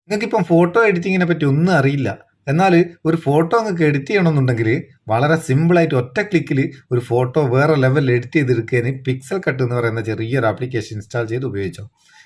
നിങ്ങൾക്കിപ്പം photo എഡിറ്റിങ്ങിനെ പറ്റി ഒന്നും അറിയില്ല, എന്നാൽ ഒരു ഫോട്ടോ നിങ്ങൾക്ക് എഡിറ്റ് ചെയ്യണമെന്നുണ്ടെങ്കിൽ വളരെ സിമ്പിളായിട്ട് ഒറ്റ ക്ലിക്കിൽ ഒരു ഫോട്ടോ വേറെ ലെവലിൽ എഡിറ്റ് ചെയ്തെടുക്കാൻ പിക്സൽ കട്ട് എന്ന് പറയുന്ന ചെറിയൊരു ആപ്ലിക്കേഷൻ ഇൻസ്റ്റാൾ ചെയ്ത് ഉപയോഗിച്ചോ.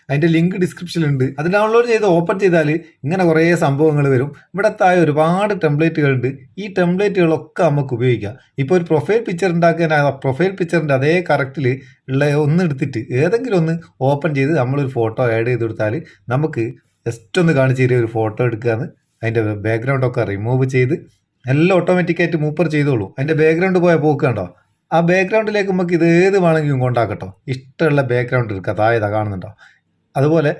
അതിൻ്റെ ലിങ്ക് ഡിസ്ക്രിപ്ഷനിലുണ്ട്. അത് ഡൗൺലോഡ് ചെയ്ത് ഓപ്പൺ ചെയ്താൽ ഇങ്ങനെ കുറേ സംഭവങ്ങൾ വരും. ഇവിടെ താഴെ ഒരുപാട് ടെംപ്ലേറ്റുകളുണ്ട്. ഈ ടെംപ്ലേറ്റുകളൊക്കെ നമുക്ക് ഉപയോഗിക്കാം. ഇപ്പോൾ ഒരു പ്രൊഫൈൽ പിക്ചർ ഉണ്ടാക്കാൻ ആ പ്രൊഫൈൽ പിക്ചറിൻ്റെ അതേ കറക്റ്റിൽ ഉള്ള ഒന്ന് എടുത്തിട്ട് ഏതെങ്കിലും ഒന്ന് ഓപ്പൺ ചെയ്ത് നമ്മളൊരു ഫോട്ടോ ആഡ് ചെയ്ത് കൊടുത്താൽ നമുക്ക് ജസ്റ്റ് ഒന്ന് കാണിച്ച് തരിക ഒരു ഫോട്ടോ എടുക്കുകയെന്ന്. അതിൻ്റെ ബാക്ക്ഗ്രൗണ്ടൊക്കെ റിമൂവ് ചെയ്ത് എല്ലാം ഓട്ടോമാറ്റിക്കായിട്ട് മൂപ്പർ ചെയ്തോളൂ. അതിൻ്റെ ബാക്ക്ഗ്രൗണ്ട് പോയ പോക്ക് കണ്ടോ? ആ ബാക്ക്ഗ്രൗണ്ടിലേക്ക് നമുക്ക് ഇത് ഏത് വേണമെങ്കിലും കൊണ്ടാക്കട്ടോ. ഇഷ്ടമുള്ള ബാക്ക്ഗ്രൗണ്ട് എടുക്കുക. താഴെ കാണുന്നുണ്ടോ? അതുപോലെ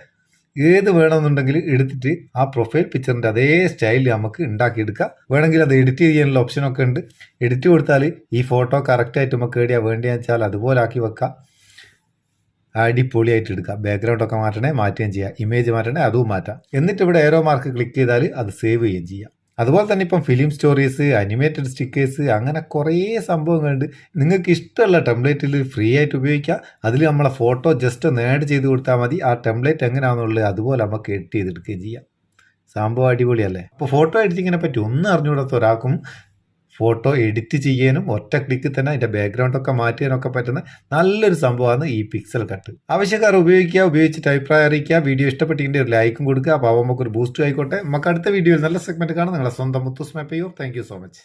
ഏത് വേണമെന്നുണ്ടെങ്കിൽ എടുത്തിട്ട് ആ പ്രൊഫൈൽ പിക്ചറിൻ്റെ അതേ സ്റ്റൈലിൽ നമുക്ക് ഉണ്ടാക്കിയെടുക്കുക. വേണമെങ്കിൽ അത് എഡിറ്റ് ചെയ്യാനുള്ള ഓപ്ഷനൊക്കെ ഉണ്ട്. എഡിറ്റ് കൊടുത്താൽ ഈ ഫോട്ടോ കറക്റ്റായിട്ട് നമുക്ക് എവിടെയാണ് വേണ്ടിയെന്ന് വെച്ചാൽ അതുപോലെ ആക്കി വെക്കാം. അടിപൊളിയായിട്ട് എടുക്കാം. ബാക്ക്ഗ്രൗണ്ടൊക്കെ മാറ്റുകയും ചെയ്യാം. ഇമേജ് മാറ്റണേ അതും മാറ്റാം. എന്നിട്ട് ഇവിടെ ഏരോ മാർക്ക് ക്ലിക്ക് ചെയ്താൽ അത് സേവ് ചെയ്യുകയും ചെയ്യാം. അതുപോലെ തന്നെ ഇപ്പം ഫിലിം സ്റ്റോറീസ്, അനിമേറ്റഡ് സ്റ്റിക്കേഴ്സ്, അങ്ങനെ കുറേ സംഭവങ്ങളുണ്ട്. നിങ്ങൾക്ക് ഇഷ്ടമുള്ള ടെംപ്ലേറ്റിൽ ഫ്രീ ആയിട്ട് ഉപയോഗിക്കാം. അതിൽ നമ്മളെ ഫോട്ടോ ജസ്റ്റ് ഒന്ന് ആഡ് ചെയ്ത് കൊടുത്താൽ മതി. ആ ടെംപ്ലേറ്റ് എങ്ങനെയാണെന്നുള്ളത് അതുപോലെ നമുക്ക് എഡിറ്റ് ചെയ്തെടുക്കുകയും ചെയ്യാം. സംഭവം അടിപൊളിയല്ലേ? അപ്പോൾ ഫോട്ടോ എഡിറ്റിങ്ങിനെ പറ്റി ഒന്നും അറിഞ്ഞുകൂടാത്ത ഒരാൾക്കും ഫോട്ടോ എഡിറ്റ് ചെയ്യാനും ഒറ്റ ക്ലിക്കിൽ തന്നെ അതിൻ്റെ ബാക്ക്ഗ്രൗണ്ടൊക്കെ മാറ്റാനൊക്കെ പറ്റുന്ന നല്ലൊരു സംഭവമാണ് ഈ പിക്സൽ കട്ട്. ആവശ്യക്കാർ ഉപയോഗിച്ചിട്ട് അഭിപ്രായം അറിയിക്കുക. വീഡിയോ ഇഷ്ടപ്പെട്ടിട്ടുണ്ടെങ്കിൽ ഒരു ലൈക്കും കൊടുക്കുക. അപ്പോൾ നമുക്കൊരു ബൂസ്റ്റ് ആയിക്കോട്ടെ. നമുക്ക് അടുത്ത വീഡിയോയിൽ നല്ല സെഗ്മെൻറ്റ് കാണാം. നിങ്ങളെ സ്വന്തം Muthoos Meppayyur. Thank you so much.